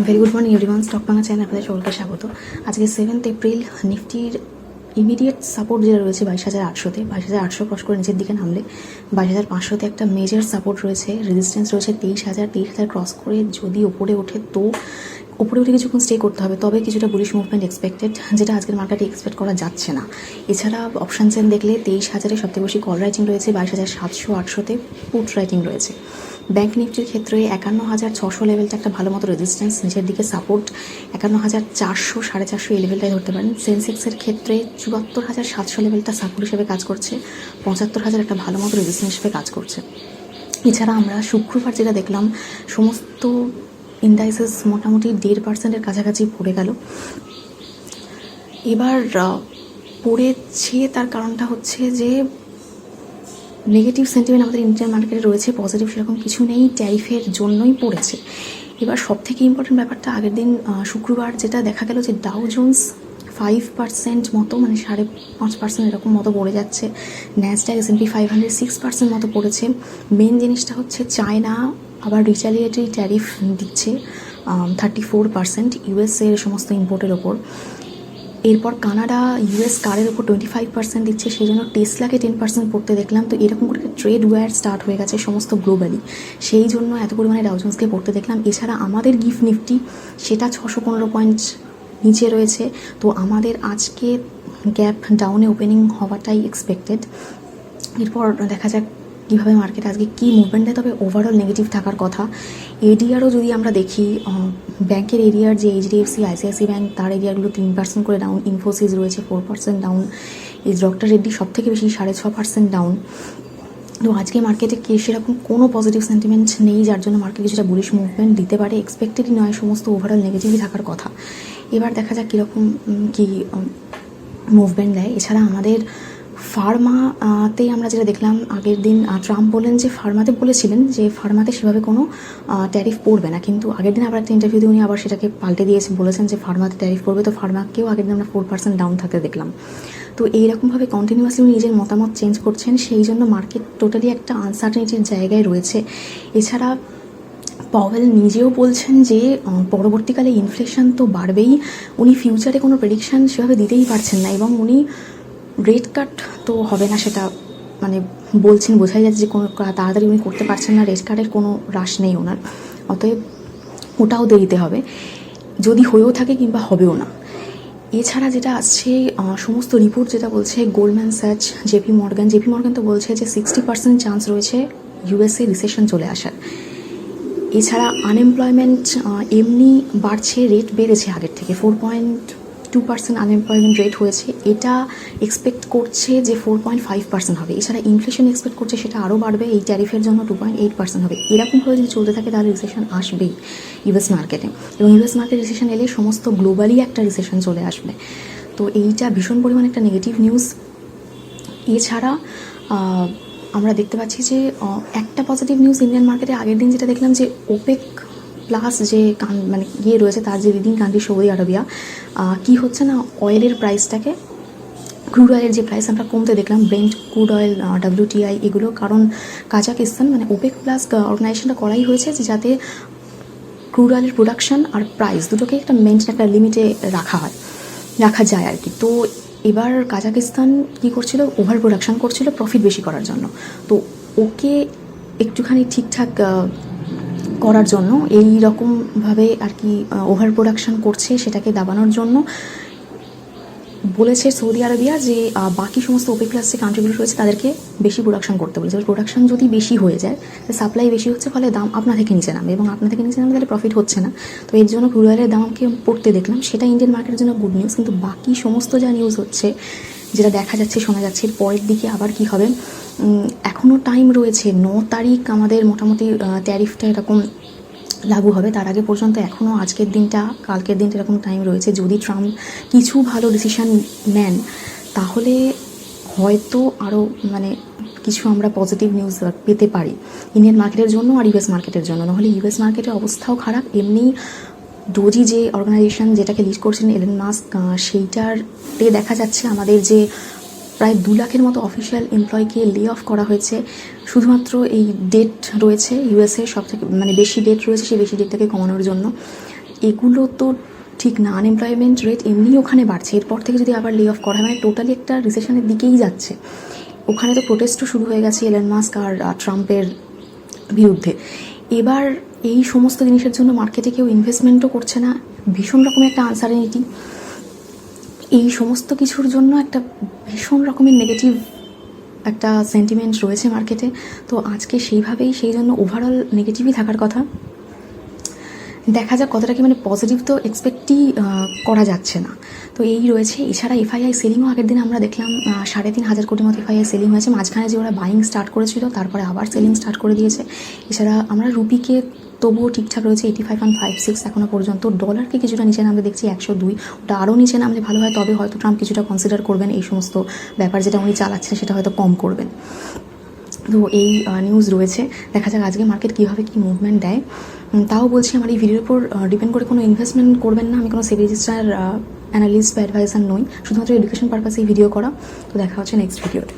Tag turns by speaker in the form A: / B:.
A: Very good morning everyone, stock Bangla channel আপনাদের সকলকে স্বাগত। আজকে 7 এপ্রিল নিফটির ইমিডিয়েট সাপোর্ট যেটা রয়েছে 22,800-তে, 22,800 ক্রস করে নিচের দিকে নামলে 22,500-তে একটা মেজর সাপোর্ট রয়েছে, রেজিস্ট্যান্স রয়েছে 23,000 ক্রস করে যদি ওপরে ওঠে তো উপরে উঠে কিছুক্ষণ স্টে করতে হবে, তবে কিছুটা বুলিশ মুভমেন্ট এক্সপেক্টেড, যেটা আজকের মার্কেটে এক্সপেক্ট করা যাচ্ছে না। এছাড়া অপশান চেন দেখলে 23,000-এ সবথেকে বেশি কল রাইটিং রয়েছে, 22,700-800-তে পুট রাইটিং রয়েছে। ব্যাঙ্ক নিফটির ক্ষেত্রে 51,600 লেভেলটা একটা ভালো মতো রেজিস্ট্যান্স, নিচের দিকে সাপোর্ট 51,400 450 এই লেভেলটাই ধরতে পারেন। সেন্সেক্সের ক্ষেত্রে 74,700 লেভেলটা সাপোর্ট হিসেবে কাজ করছে, 75,000 একটা ভালো মতো রেজিস্ট্যান্স হিসেবে কাজ করছে। এছাড়া আমরা শুক্রবার যেটা দেখলাম, সমস্ত ইন্ডাইসেস মোটামুটি 1.5% কাছাকাছি পড়ে গেল। এবার পড়েছে তার কারণটা হচ্ছে যে নেগেটিভ সেন্টিমেন্ট আমাদের ইন্ডিয়ান মার্কেটে রয়েছে, পজিটিভ সেরকম কিছু নেই, ট্যারিফের জন্যই পড়েছে। এবার সবথেকে ইম্পর্টেন্ট ব্যাপারটা আগের দিন শুক্রবার যেটা দেখা গেল যে ডাউ জোন্স 5% মতো, মানে 5.5% এরকম মতো পড়ে যাচ্ছে। ন্যাসড্যাক S&P 500 6% মতো পড়েছে। মেন জিনিসটা হচ্ছে চায়না আবার রিচালিয়েটরি ট্যারিফ দিচ্ছে 34% ইউএসের সমস্ত ইম্পোর্টের ওপর। এরপর কানাডা ইউএস কারের ওপর 25% দিচ্ছে, সেই জন্য টেসলাকে 10% পড়তে দেখলাম। তো এরকম করে ট্রেড ওয়ার স্টার্ট হয়ে গেছে সমস্ত গ্লোবালি, সেই জন্য এত পরিমাণে ডাউ জোন্সকে পড়তে দেখলাম। এছাড়া আমাদের গিফট নিফটি সেটা 615 পয়েন্ট নিচে রয়েছে, তো আমাদের আজকে গ্যাপ ডাউনে ওপেনিং হওয়াটাই এক্সপেক্টেড। এরপর দেখা যাক কীভাবে মার্কেট আজকে কী মুভমেন্ট দেয়, তবে ওভারঅল নেগেটিভ থাকার কথা। এডিআরও যদি আমরা দেখি, ব্যাংকের এরিয়ার যে এইচডিএফসি আইসিআইসি ব্যাংক, তার এরিয়াগুলো 3% করে ডাউন, ইনফোসিস রয়েছে 4% ডাউন, এই ডক্টর রেড্ডি সব থেকে বেশি 6.5% ডাউন। তো আজকে মার্কেটে সেরকম কোনো পজিটিভ সেন্টিমেন্ট নেই, যার জন্য মার্কেট কিছুটা বুলিশ মুভমেন্ট দিতে পারে, এক্সপেক্টেডই নয়, সমস্ত ওভারঅল নেগেটিভই থাকার কথা। এবার দেখা যাক কীরকম কী মুভমেন্ট দেয়। এছাড়া আমাদের ফার্মাতেই আমরা যেটা দেখলাম আগের দিন, ট্রাম্প বলেন যে ফার্মাতে বলেছিলেন যে ফার্মাতে সেভাবে কোনো ট্যারিফ পড়বে না, কিন্তু আগের দিন আবার একটা ইন্টারভিউতে উনি আবার সেটাকে পাল্টে দিয়েছে, বলেছেন যে ফার্মাতে ট্যারিফ পড়বে। তো ফার্মাকেও আগের দিন আমরা 4% ডাউন থাকতে দেখলাম। তো এইরকমভাবে কন্টিনিউয়াসলি উনি নিজের মতামত চেঞ্জ করছেন, সেই জন্য মার্কেট টোটালি একটা আনসার্টেনিটির জায়গায় রয়েছে। এছাড়া পাওয়েল নিজেও বলছেন যে পরবর্তীকালে ইনফ্লেশন তো বাড়বেই, উনি ফিউচারে কোনো প্রেডিকশান সেভাবে দিতেই পারছেন না, এবং উনি রেট কাট তো হবে না সেটা মানে বলছেন, বোঝাই যাচ্ছে যে কোনো তাড়াতাড়ি উনি করতে পারছেন না, রেট কাটের কোনো রাশ নেই ওনার, অতএব ওটাও দেরিতে হবে, যদি হয়েও থাকে কিংবা হবেও না। এছাড়া যেটা আসছে সমস্ত রিপোর্ট যেটা বলছে, গোল্ডম্যান স্যাচ, জেপি মর্গান তো বলছে যে 60% চান্স রয়েছে ইউএসএ রিসেশন চলে আসার। এছাড়া আনএমপ্লয়মেন্ট এমনি বাড়ছে, রেট বেড়েছে আগের থেকে, 4.2% আনএমপ্লয়মেন্ট রেট হয়েছে, এটা এক্সপেক্ট করছে যে 4.5% হবে। এছাড়া ইনফ্লেশন এক্সপেক্ট করছে সেটা আরও বাড়বে, এই ট্যারিফের জন্য 2.8% হবে। এরকমভাবে যদি চলতে থাকে তাহলে রিসেশন আসবেই ইউএস মার্কেটে, এবং ইউএস মার্কেট রিসেশন এলে সমস্ত গ্লোবালি একটা রিসেশন চলে আসবে। তো এইটা ভীষণ পরিমাণে একটা নেগেটিভ নিউজ। এছাড়া আমরা দেখতে পাচ্ছি যে একটা পজিটিভ নিউজ ইন্ডিয়ান মার্কেটে আগের দিন যেটা দেখলাম যে ওপেক প্লাস যে মানে ইয়ে রয়েছে, তার যে লিডিং কান্ট্রি সৌদি আরবিয়া, কি হচ্ছে না, অয়েলের প্রাইসটাকে, ক্রুড অয়েলের যে প্রাইস আমরা কমতে দেখলাম, ব্রেন্ট ক্রুড অয়েল, WTI এগুলো, কারণ কাজাকিস্তান মানে ওপেক প্লাস অর্গানাইজেশনটা করাই হয়েছে যে যাতে ক্রুড অয়েলের প্রোডাকশন আর প্রাইস দুটোকে একটা মেনটেন, একটা লিমিটে রাখা যায় আর কি। তো এবার কাজাকিস্তান কী করছিল, ওভার প্রোডাকশান করছিল প্রফিট বেশি করার জন্য, তো ওকে একটুখানি ঠিকঠাক করার জন্য এই রকমভাবে আর কি ওভার প্রোডাকশান করছে, সেটাকে দাবানোর জন্য বলেছে সৌদি আরবিয়া যে বাকি সমস্ত ওপেক প্লাস যে কান্ট্রিগুলো রয়েছে তাদেরকে বেশি প্রোডাকশন করতে বলেছে। প্রোডাকশন যদি বেশি হয়ে যায়, সাপ্লাই বেশি হচ্ছে, ফলে দাম আপনা থেকে নিচে নামবে, এবং আপনা থেকে নিচে নামলে তাহলে প্রফিট হচ্ছে না। তো এর জন্য ক্রুড অয়েলের দামকে পড়তে দেখলাম, সেটা ইন্ডিয়ান মার্কেটের জন্য গুড নিউজ। কিন্তু বাকি সমস্ত যা নিউজ হচ্ছে, যেটা দেখা যাচ্ছে শোনা যাচ্ছে, এর পরের দিকে আবার কি হবে, এখনও টাইম রয়েছে, 9 তারিখ আমাদের মোটামুটি ট্যারিফটা এরকম লাগু হবে, তার আগে পর্যন্ত এখনও আজকের দিনটা কালকের দিনটা এরকম টাইম রয়েছে। যদি ট্রাম্প কিছু ভালো ডিসিশান নেন তাহলে হয়তো আরও মানে কিছু আমরা পজিটিভ নিউজ পেতে পারি ইন্ডিয়ান মার্কেটের জন্য আর ইউএস মার্কেটের জন্য। নাহলে ইউএস মার্কেটের অবস্থাও খারাপ, এমনি ডোজি যে অর্গানাইজেশন যেটাকে লিড করছেন এলন মাস্ক, সেইটারতে দেখা যাচ্ছে আমাদের যে প্রায় 2 লাখের মতো অফিসিয়াল এমপ্লয়িকে লে অফ করা হয়েছে। শুধুমাত্র এই ডেট রয়েছে ইউএসএ সবথেকে মানে বেশি ডেট রয়েছে, সেই বেশি ডেটটাকে কমানোর জন্য। এগুলো তো ঠিক না। আনএমপ্লয়মেন্ট রেট এমনি ওখানে বাড়ছে, এরপর থেকে যদি আবার লে অফ করা হয় মানে টোটালি একটা রিসেশনের দিকেই যাচ্ছে। ওখানে তো প্রোটেস্টও শুরু হয়ে গেছে এলন মাস্ক আর ট্রাম্পের বিরুদ্ধে। এবার এই সমস্ত জিনিসের জন্য মার্কেটে কেউ ইনভেস্টমেন্টও করছে না, ভীষণ রকমের একটা আনসার্টেনিটি। এই সমস্ত কিছুর জন্য একটা ভীষণ রকমের নেগেটিভ একটা সেন্টিমেন্ট রয়েছে মার্কেটে। তো আজকে সেইভাবেই, সেই জন্য ওভারঅল নেগেটিভই থাকার কথা। দেখা যাক কতটা কি মানে পজিটিভ তো এক্সপেক্টই করা যাচ্ছে না। তো এই রয়েছে। এছাড়া এফআইআই সেলিংও আগের দিন আমরা দেখলাম 3,500 কোটি মতো এফআইআই সেলিং হয়েছে। মাঝখানে যে ওরা বাইং স্টার্ট করেছিল তারপরে আবার সেলিং স্টার্ট করে দিয়েছে। এছাড়া আমরা রুপিকে তবুও ঠিকঠাক রয়েছে 85.56 এখনও পর্যন্ত। ডলারকে কিছুটা নিচে নামতে দেখছি 102, ওটা আরও নিচে নামলে ভালো হয়, তবে হয়তো ট্রাম্প কিছুটা কনসিডার করবেন এই সমস্ত ব্যাপার যেটা উনি চালাচ্ছেন সেটা হয়তো কম করবেন। তো এই নিউজ রয়েছে, দেখা যাক আজকে মার্কেট কীভাবে কী মুভমেন্ট দেয়। তাও বলছি আমার এই ভিডিওর উপর ডিপেন্ড করে কোনো ইনভেস্টমেন্ট করবেন না। আমি কোনো সেবি রেজিস্ট্রার অ্যানালিস্ট বা অ্যাডভাইজার নই, শুধুমাত্র এডুকেশন পারপাসে এই ভিডিও করা। তো দেখা হচ্ছে নেক্সট ভিডিওতে।